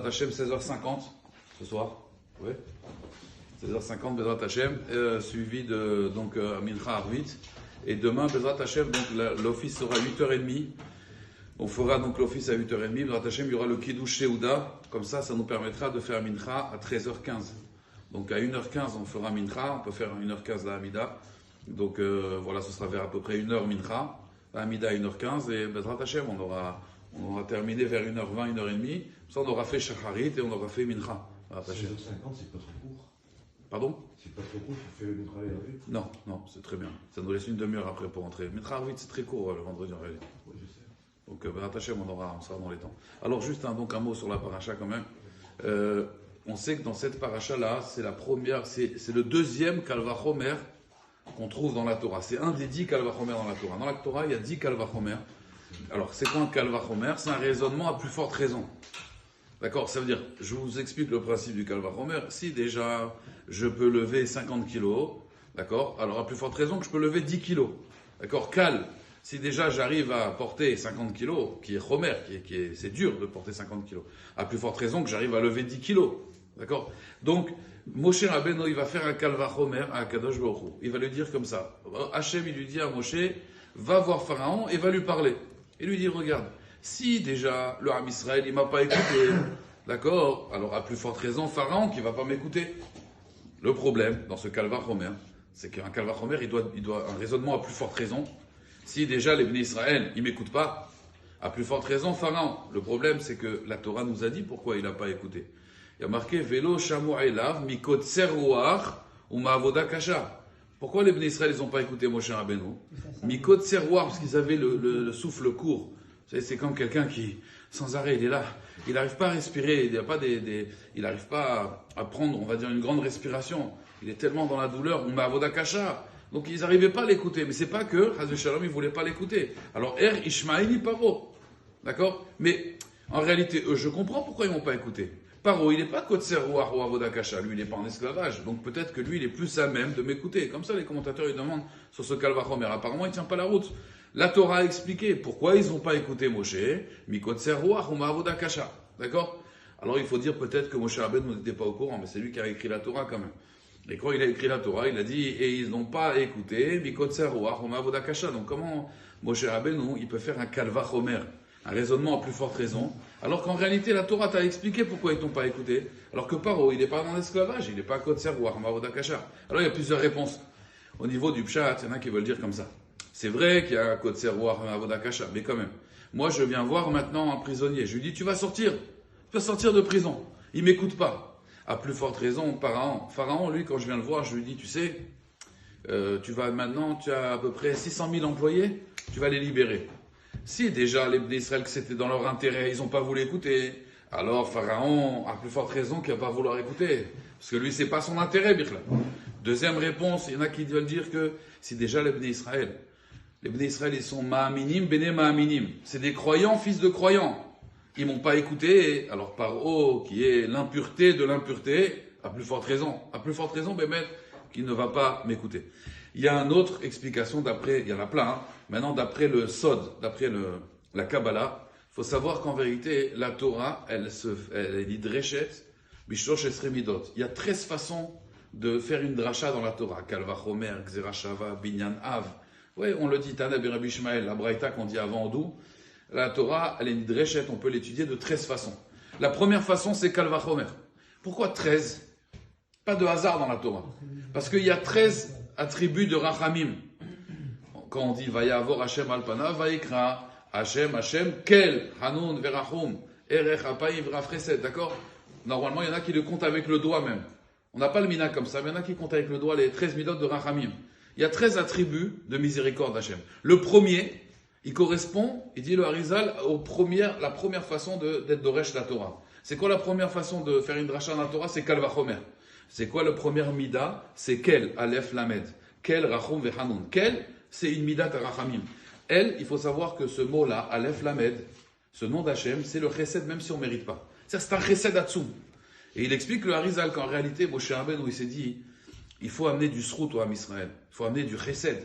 Hashem, 16h50 ce soir. Oui. 16h50, Bezrat Hashem, suivi de Mincha Arvit. Et demain, Bezrat Hashem, donc l'office sera à 8h30. On fera donc l'office à 8h30. Bezrat Hashem, il y aura le Kiddush Seuda. Comme ça nous permettra de faire Mincha à 13h15. Donc à 1h15, on fera Mincha. On peut faire à 1h15 la Hamida. Donc voilà, ce sera vers à peu près 1h Mincha. La Hamida à 1h15. Et Bezrat Hashem, on aura terminé vers 1h20, 1h30. Ça, on aura fait Shacharit et on aura fait Mincha. 16h50, c'est pas trop court. Pardon? C'est pas trop court, il faut faire le travail avec. Non, c'est très bien. Ça nous laisse une demi-heure après pour rentrer. Mincha Arvit, c'est très court le vendredi en réalité. Oui, je sais. Donc, Bezrat Hashem, on sera dans les temps. Alors, juste un mot sur la paracha quand même. On sait que dans cette paracha-là, c'est la première, c'est le deuxième Kalvachomer qu'on trouve dans la Torah. C'est un des 10 Kalvachomer dans la Torah. Dans la Torah, il y a 10 Kalvachomer. Alors, c'est quoi un Kalvachomer? C'est un raisonnement à plus forte raison. D'accord? Ça veut dire, je vous explique le principe du Kalvachomer. Si déjà, je peux lever 50 kilos, d'accord? Alors, à plus forte raison que je peux lever 10 kilos. D'accord? Si déjà j'arrive à porter 50 kilos, qui est Chomer, c'est dur de porter 50 kilos, à plus forte raison que j'arrive à lever 10 kilos. D'accord? Donc, Moshe Rabbeinu, il va faire un Kalvachomer à Kadosh Baruch Hu. Il va lui dire comme ça. Hachem, il lui dit à Moshe, va voir Pharaon et va lui parler. Et lui dit, regarde, si déjà le Ham Israël, il m'a pas écouté, d'accord? Alors, à plus forte raison, Pharaon qui va pas m'écouter. Le problème dans ce Kalvachomer, c'est qu'un Kalvachomer, il doit un raisonnement à plus forte raison. Si déjà les Bnei Israël, ils ne m'écoutent pas, à plus forte raison, Pharaon. Le problème, c'est que la Torah nous a dit pourquoi il n'a pas écouté. Il y a marqué Velo Shamu Elav Mikot Serouar ou Ma'avoda Kasha. Pourquoi les Bnei Israël, ils n'ont pas écouté Moshe Rabbeinu? Mikot Serouar, parce qu'ils avaient le souffle court. Vous savez, c'est comme quelqu'un qui, sans arrêt, il est là. Il n'arrive pas à respirer, il n'arrive pas à prendre, on va dire, une grande respiration. Il est tellement dans la douleur, ou Ma'avoda Kasha. Donc ils n'arrivaient pas à l'écouter, mais c'est pas que Hazve Shalom, ils ne voulaient pas l'écouter. Alors Ishmaeli Paro, d'accord? Mais en réalité, eux, je comprends pourquoi ils ne m'ont pas écouté. Paro, il n'est pas Kotserouar ou Avodakasha, lui il n'est pas en esclavage, donc peut-être que lui il est plus à même de m'écouter. Comme ça les commentateurs ils demandent sur ce Kalvachomer, apparemment il ne tient pas la route. La Torah a expliqué pourquoi ils n'ont pas écouté Moshe, Mikotserouar ou Avodakasha, d'accord? Alors il faut dire peut-être que Moshe Rabbeinu n'était pas au courant, mais c'est lui qui a écrit la Torah quand même. Et quand il a écrit la Torah, il a dit, et ils n'ont pas écouté, donc comment Moshe Rabbeinu, il peut faire un Kalvachomer, un raisonnement à plus forte raison, alors qu'en réalité, la Torah t'a expliqué pourquoi ils t'ont pas écouté, alors que Paro, il n'est pas dans l'esclavage, il n'est pas Kotserouar, Mavodakasha. Alors il y a plusieurs réponses. Au niveau du Pshat, il y en a qui veulent dire comme ça. C'est vrai qu'il y a Kotserouar, Mavodakasha, mais quand même. Moi, je viens voir maintenant un prisonnier. Je lui dis, tu vas sortir de prison. Il m'écoute pas. À plus forte raison, Pharaon, lui, quand je viens le voir, je lui dis, tu sais, tu as à peu près 600 000 employés, tu vas les libérer. Si déjà les Bnei Israël, que c'était dans leur intérêt, ils n'ont pas voulu écouter, alors Pharaon, à plus forte raison qu'il ne va pas vouloir écouter. Parce que lui, c'est pas son intérêt, Bichla. Deuxième réponse, il y en a qui veulent dire que si déjà les Bnei Israël, ils sont Ma'aminim, Bene Ma'aminim. C'est des croyants, fils de croyants. Ils m'ont pas écouté, alors Paro, qui est l'impureté de l'impureté, à plus forte raison, Bémet, qu'il ne va pas m'écouter. Il y a une autre explication il y en a plein, maintenant d'après le Sod, d'après la Kabbalah, il faut savoir qu'en vérité, la Torah, elle dit Dreshet, Bishosh Esremidot. Il y a 13 façons de faire une dracha dans la Torah, Kalvachomer, Xerashava, Binyan Av. Oui, on le dit, Tana Berabi Ishmael, la Braïta qu'on dit avant Odou. La Torah, elle est une dreshet, on peut l'étudier de 13 façons. La première façon, c'est Kalvachomer. Pourquoi 13? Pas de hasard dans la Torah. Parce qu'il y a 13 attributs de Rachamim. Quand on dit Vayavor Hashem Alpana, Vayikra, Hashem, Kel, Hanun, Verachum, Erech, Apayim, Vrafreset, d'accord? Normalement, il y en a qui le comptent avec le doigt même. On n'a pas le mina comme ça, mais il y en a qui comptent avec le doigt les 13 midot de Rachamim. Il y a 13 attributs de miséricorde d'Hashem. Le premier, il correspond, il dit le Harizal, la première façon d'être Doresh la Torah. C'est quoi la première façon de faire une dracha dans la Torah? C'est Kalvachomer. C'est quoi le premier mida? C'est Kel, Aleph, Lamed. Kel, Rachum, Vehanun. Kel, c'est une mida Tarachamim. Elle, il faut savoir que ce mot-là, Aleph, Lamed, ce nom d'Hachem, c'est le chesed même si on ne mérite pas. C'est un chesed atzum. Et il explique le Harizal qu'en réalité, Moshe Rabbeinu, où il s'est dit, il faut amener du srout au Ham Israël. Il faut amener du chesed.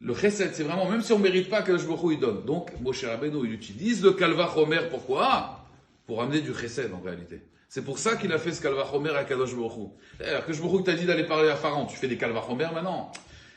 Le chesed, c'est vraiment, même si on ne mérite pas que le Baruch Hu il donne. Donc, Moshe Rabbeinu, il utilise le Kalvachomer. Pourquoi? pour amener du chesed en réalité. C'est pour ça qu'il a fait ce Kalvachomer à Kadosh Baruch Hu. Alors que Baruch Hu t'a dit d'aller parler à Pharaon, tu fais des Kalvachomer maintenant.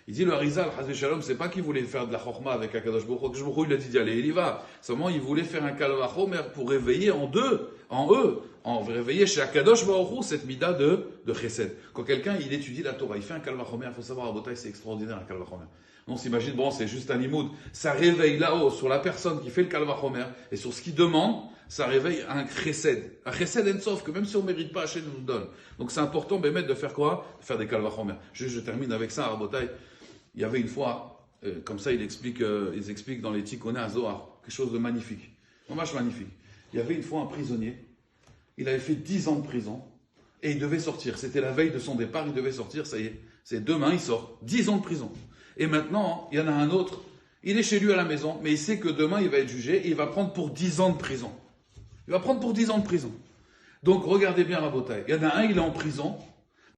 Il dit le Harizal, Hazé Shalom, c'est pas qu'il voulait faire de la Chorma avec Akadosh Baruch Hu. Akadosh Baruch Hu, il a dit d'y aller, il y va. Seulement, il voulait faire un Kalvachomer pour réveiller en réveiller chez Akadosh Baruch Hu cette mida de chesed. Quand quelqu'un, il étudie la Torah, il fait un Kalvachomer, il faut savoir, à Botaï, c'est extraordinaire un Kalvachomer. On s'imagine, bon, c'est juste un limoud. Ça réveille là-haut sur la personne qui fait le Kalvachomer et sur ce qu'il demande, ça réveille un chesed. Un chesed en-sof que même si on ne mérite pas, Hachem nous donne. Donc c'est important, Bémet, de faire quoi? De faire des Kalvachomer. Je termine avec ça, à Botaï. Il y avait une fois, comme ça ils expliquent dans les Tikkuné à Zohar, quelque chose de magnifique. Vraiment magnifique. Il y avait une fois un prisonnier, il avait fait 10 ans de prison, et il devait sortir. C'était la veille de son départ, il devait sortir, ça y est. C'est demain, il sort. 10 ans de prison. Et maintenant, il y en a un autre, il est chez lui à la maison, mais il sait que demain il va être jugé, et il va prendre pour 10 ans de prison. Il va prendre pour 10 ans de prison. Donc regardez bien Rabotai. Il y en a un, il est en prison,